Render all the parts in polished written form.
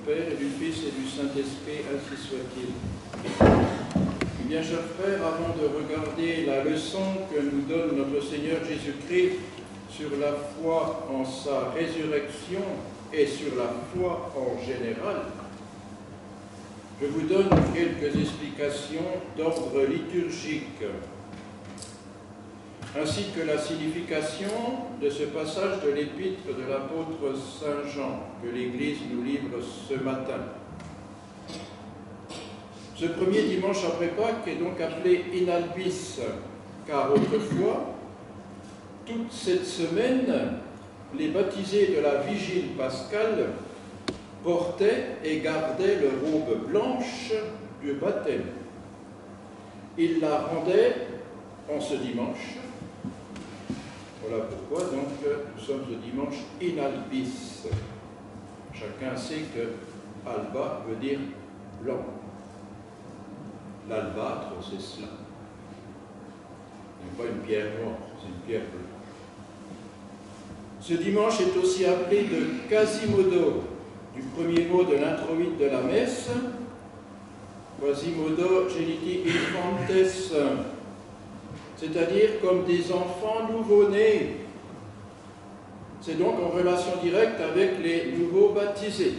Père, et du Fils et du Saint-Esprit, ainsi soit-il. Eh bien, chers frères, avant de regarder la leçon que nous donne notre Seigneur Jésus-Christ sur la foi en sa résurrection et sur la foi en général, je vous donne quelques explications d'ordre liturgique, ainsi que la signification de ce passage de l'épître de l'apôtre Saint Jean que l'Église nous livre ce matin. Ce premier dimanche après Pâques est donc appelé In Albis, car autrefois, toute cette semaine, les baptisés de la vigile pascale portaient et gardaient leur robe blanche du baptême. Ils la rendaient en ce dimanche. Voilà pourquoi donc nous sommes au dimanche In Albis. Chacun sait que alba veut dire blanc. L'albâtre, c'est cela. Ce n'est pas une pierre noire, c'est une pierre bleue. Ce dimanche est aussi appelé de Quasimodo, du premier mot de l'introïde de la messe. Quasimodo geniti infantes, c'est-à-dire comme des enfants nouveau-nés. C'est donc en relation directe avec les nouveaux baptisés.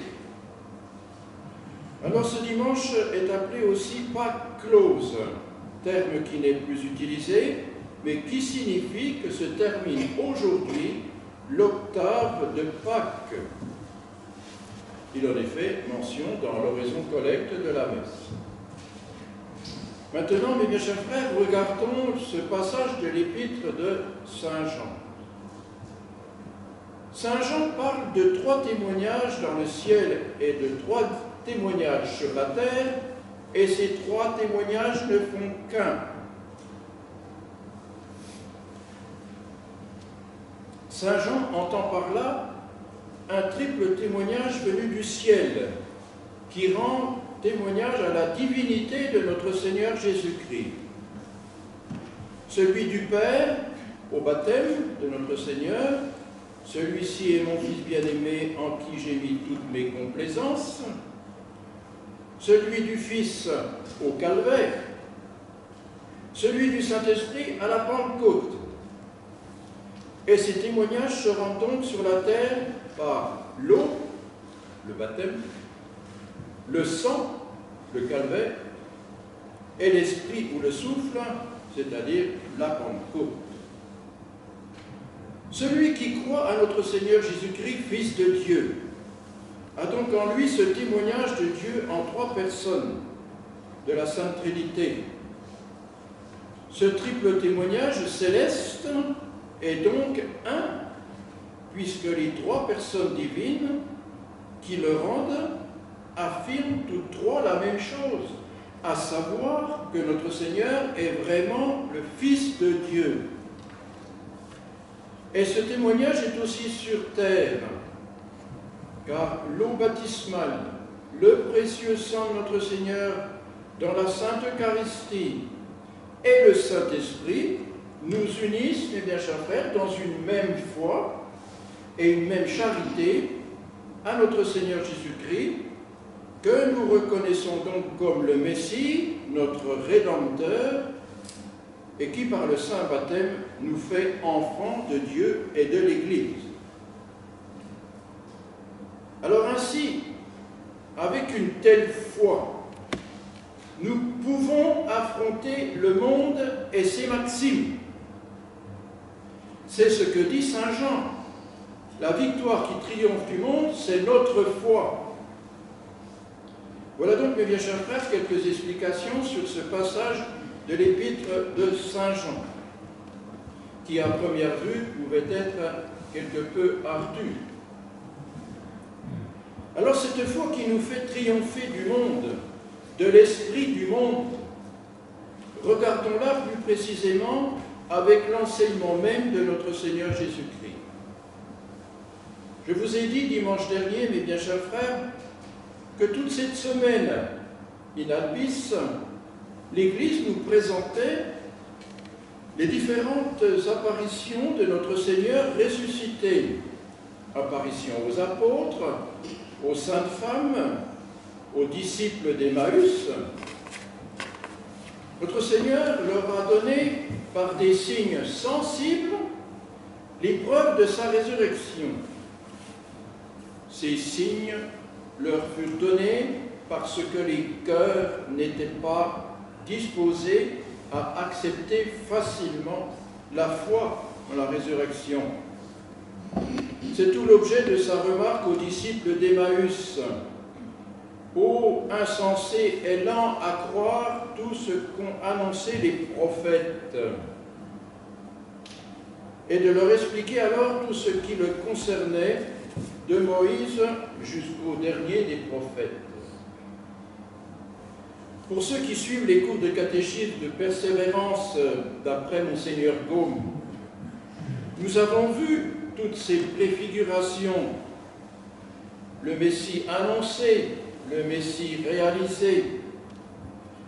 Alors ce dimanche est appelé aussi Pâques close, terme qui n'est plus utilisé, mais qui signifie que se termine aujourd'hui l'octave de Pâques. Il en est fait mention dans l'oraison collecte de la messe. Maintenant, mes bien chers frères, regardons ce passage de l'épître de Saint Jean. Saint Jean parle de 3 témoignages dans le ciel et de 3 témoignages sur la terre, et ces 3 témoignages ne font qu'un. Saint Jean entend par là un triple témoignage venu du ciel, qui rend témoignage à la divinité de notre Seigneur Jésus-Christ. Celui du Père, au baptême de notre Seigneur, celui-ci est mon Fils bien-aimé en qui j'ai mis toutes mes complaisances. Celui du Fils au calvaire, celui du Saint-Esprit à la Pentecôte. Et ces témoignages se rendent donc sur la terre par l'eau, le baptême, le sang, le calvaire, et l'esprit ou le souffle, c'est-à-dire la Pentecôte. Celui qui croit à notre Seigneur Jésus-Christ, Fils de Dieu, a donc en lui ce témoignage de Dieu en 3 personnes de la Sainte Trinité. Ce triple témoignage céleste est donc un, puisque les 3 personnes divines qui le rendent affirment toutes 3 la même chose, à savoir que notre Seigneur est vraiment le Fils de Dieu. Et ce témoignage est aussi sur terre, car l'eau baptismale, le précieux sang de notre Seigneur dans la Sainte Eucharistie et le Saint-Esprit nous unissent, mes bien chers frères, dans une même foi et une même charité à notre Seigneur Jésus-Christ, que nous reconnaissons donc comme le Messie, notre Rédempteur, et qui par le Saint Baptême nous fait enfants de Dieu et de l'Église. Alors ainsi, avec une telle foi, nous pouvons affronter le monde et ses maximes. C'est ce que dit Saint Jean. La victoire qui triomphe du monde, c'est notre foi. Voilà donc, mes bien chers frères, quelques explications sur ce passage de l'épître de Saint Jean, qui à première vue pouvait être quelque peu ardu. Alors cette foi qui nous fait triompher du monde, de l'esprit du monde, regardons-la plus précisément avec l'enseignement même de notre Seigneur Jésus-Christ. Je vous ai dit dimanche dernier, mes bien chers frères, que toute cette semaine, in albis, l'Église nous présentait les différentes apparitions de notre Seigneur ressuscité. Apparition aux apôtres, aux saintes femmes, aux disciples d'Emmaüs, notre Seigneur leur a donné, par des signes sensibles, les preuves de sa résurrection. Ces signes leur furent donnés parce que les cœurs n'étaient pas disposés à accepter facilement la foi en la résurrection. C'est tout l'objet de sa remarque aux disciples d'Emmaüs. Ô insensés et lents à croire tout ce qu'ont annoncé les prophètes, et de leur expliquer alors tout ce qui le concernait, de Moïse jusqu'au dernier des prophètes. Pour ceux qui suivent les cours de catéchisme de persévérance d'après Monseigneur Gaume, nous avons vu toutes ces préfigurations, le Messie annoncé, le Messie réalisé.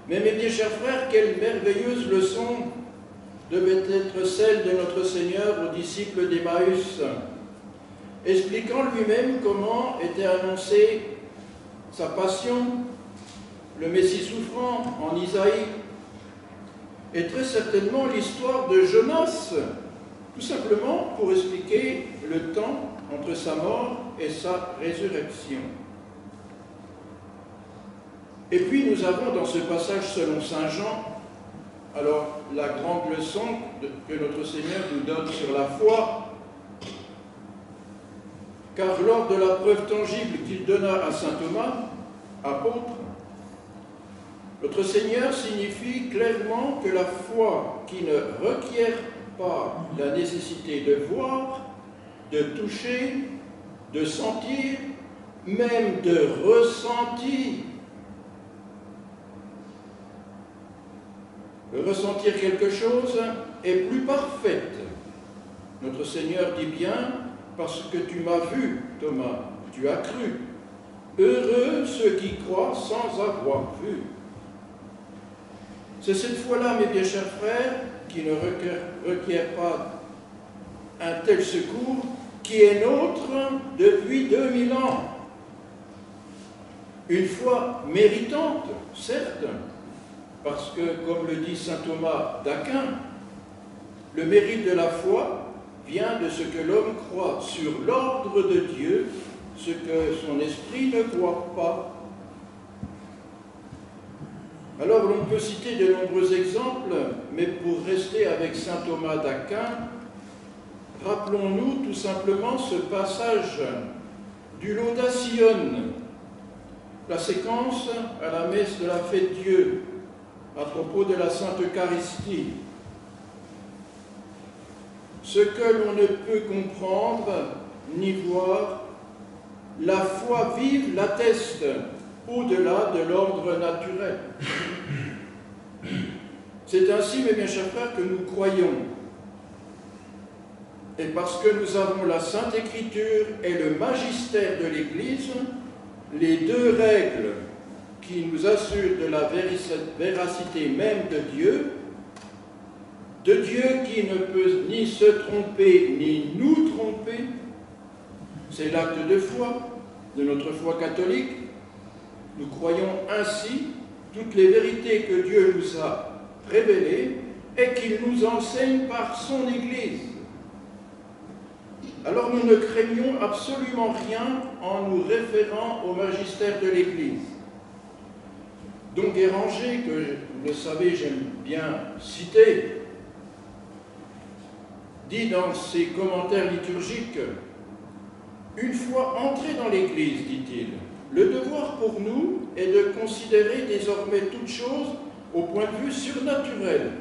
Mais mes bien chers frères, quelle merveilleuse leçon devait être celle de notre Seigneur aux disciples d'Emmaüs, expliquant lui-même comment était annoncée sa passion, le Messie souffrant en Isaïe, et très certainement l'histoire de Jonas, tout simplement pour expliquer le temps entre sa mort et sa résurrection. Et puis nous avons dans ce passage selon saint Jean, alors la grande leçon que notre Seigneur nous donne sur la foi, car lors de la preuve tangible qu'il donna à saint Thomas, apôtre, notre Seigneur signifie clairement que la foi qui ne requiert pas la nécessité de voir, de toucher, de sentir, même de ressentir quelque chose est plus parfaite. Notre Seigneur dit bien, parce que tu m'as vu, Thomas, tu as cru. Heureux ceux qui croient sans avoir vu. C'est cette foi-là, mes bien chers frères, qui ne requiert pas un tel secours, qui est nôtre depuis 2000 ans. Une foi méritante, certes, parce que, comme le dit saint Thomas d'Aquin, le mérite de la foi vient de ce que l'homme croit sur l'ordre de Dieu, ce que son esprit ne voit pas. Alors l'on peut citer de nombreux exemples, mais pour rester avec saint Thomas d'Aquin, rappelons-nous tout simplement ce passage du Laudationne, la séquence à la messe de la fête Dieu, à propos de la Sainte Eucharistie. Ce que l'on ne peut comprendre ni voir, la foi vive l'atteste au-delà de l'ordre naturel. C'est ainsi, mes bien chers frères, que nous croyons. Et parce que nous avons la Sainte Écriture et le magistère de l'Église, les deux règles qui nous assurent de la véracité même de Dieu qui ne peut ni se tromper ni nous tromper, c'est l'acte de foi, de notre foi catholique. Nous croyons ainsi toutes les vérités que Dieu nous a révélées et qu'il nous enseigne par son Église. Alors nous ne craignons absolument rien en nous référant au magistère de l'Église. Donc Guéranger, que vous le savez, j'aime bien citer, dit dans ses commentaires liturgiques, « Une fois entrés dans l'Église, dit-il, le devoir pour nous est de considérer désormais toutes choses au point de vue surnaturel.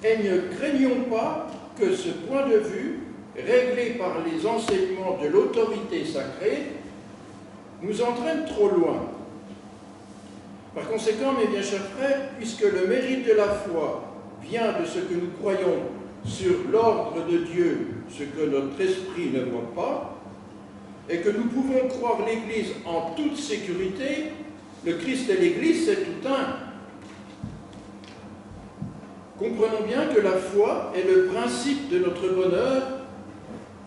Et ne craignons pas que ce point de vue, réglé par les enseignements de l'autorité sacrée, nous entraîne trop loin. Par conséquent, mes bien chers frères, puisque le mérite de la foi vient de ce que nous croyons sur l'ordre de Dieu, ce que notre esprit ne voit pas, et que nous pouvons croire l'Église en toute sécurité, le Christ et l'Église, c'est tout un. Comprenons bien que la foi est le principe de notre bonheur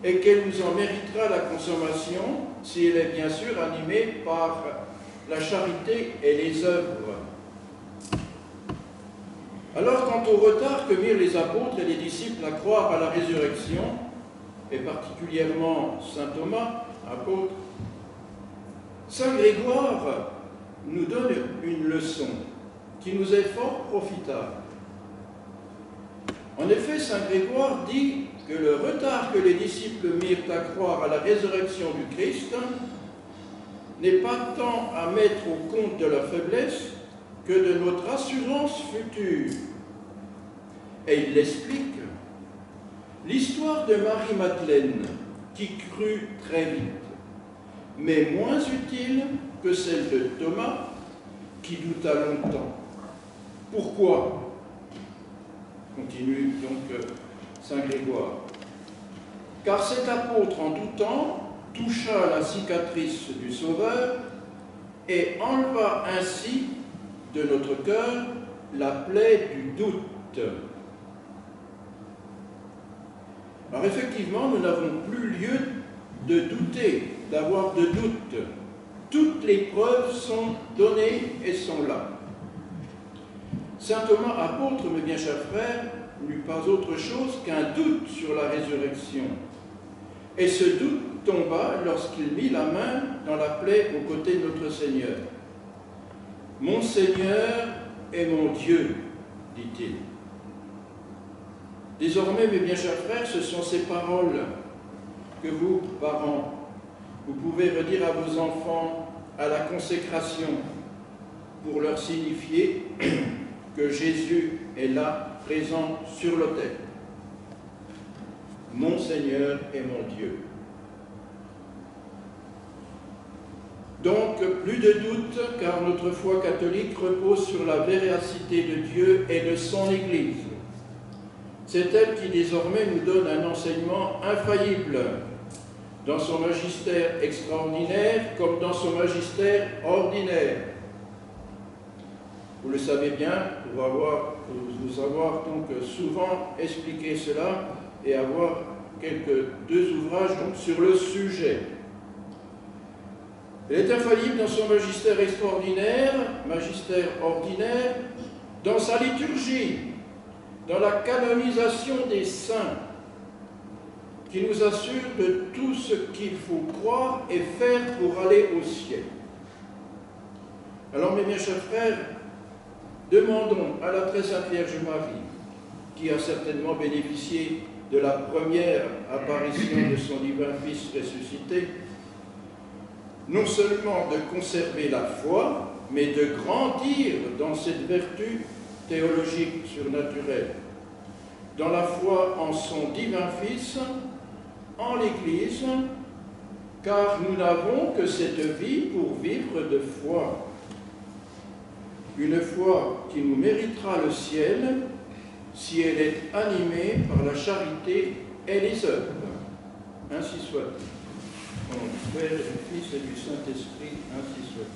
et qu'elle nous en méritera la consommation si elle est bien sûr animée par la charité et les œuvres. Alors, quant au retard que mirent les apôtres et les disciples à croire à la résurrection, et particulièrement saint Thomas, apôtre, saint Grégoire nous donne une leçon qui nous est fort profitable. En effet, saint Grégoire dit que le retard que les disciples mirent à croire à la résurrection du Christ n'est pas tant à mettre au compte de leur faiblesse que de notre assurance future. Et il l'explique. L'histoire de Marie-Madeleine, qui crut très vite, mais moins utile que celle de Thomas, qui douta longtemps. Pourquoi? Continue donc saint Grégoire. Car cet apôtre, en doutant, toucha la cicatrice du Sauveur et enleva ainsi de notre cœur la plaie du doute. Alors effectivement, nous n'avons plus lieu de douter, d'avoir de doute. Toutes les preuves sont données et sont là. Saint Thomas, apôtre, mes bien chers frères, n'eut pas autre chose qu'un doute sur la résurrection. Et ce doute tomba lorsqu'il mit la main dans la plaie aux côtés de notre Seigneur. « Mon Seigneur est mon Dieu », dit-il. Désormais, mes bien chers frères, ce sont ces paroles que vous, parents, vous pouvez redire à vos enfants à la consécration pour leur signifier que Jésus est là, présent sur l'autel. Mon Seigneur est mon Dieu. Donc, plus de doute, car notre foi catholique repose sur la véracité de Dieu et de son Église. C'est elle qui désormais nous donne un enseignement infaillible dans son magistère extraordinaire comme dans son magistère ordinaire. Vous le savez bien, pour vous avoir donc souvent expliqué cela et avoir deux ouvrages donc, sur le sujet. Elle est infaillible dans son magistère extraordinaire, magistère ordinaire, dans sa liturgie, dans la canonisation des saints, qui nous assure de tout ce qu'il faut croire et faire pour aller au ciel. Alors, mes bien chers frères, demandons à la très sainte Vierge Marie, qui a certainement bénéficié de la première apparition de son divin Fils ressuscité, non seulement de conserver la foi, mais de grandir dans cette vertu théologique surnaturelle, dans la foi en son divin Fils, en l'Église, car nous n'avons que cette vie pour vivre de foi. Une foi qui nous méritera le ciel si elle est animée par la charité et les œuvres. Ainsi soit. Au nom du Père, du Fils et du Saint-Esprit, ainsi soit.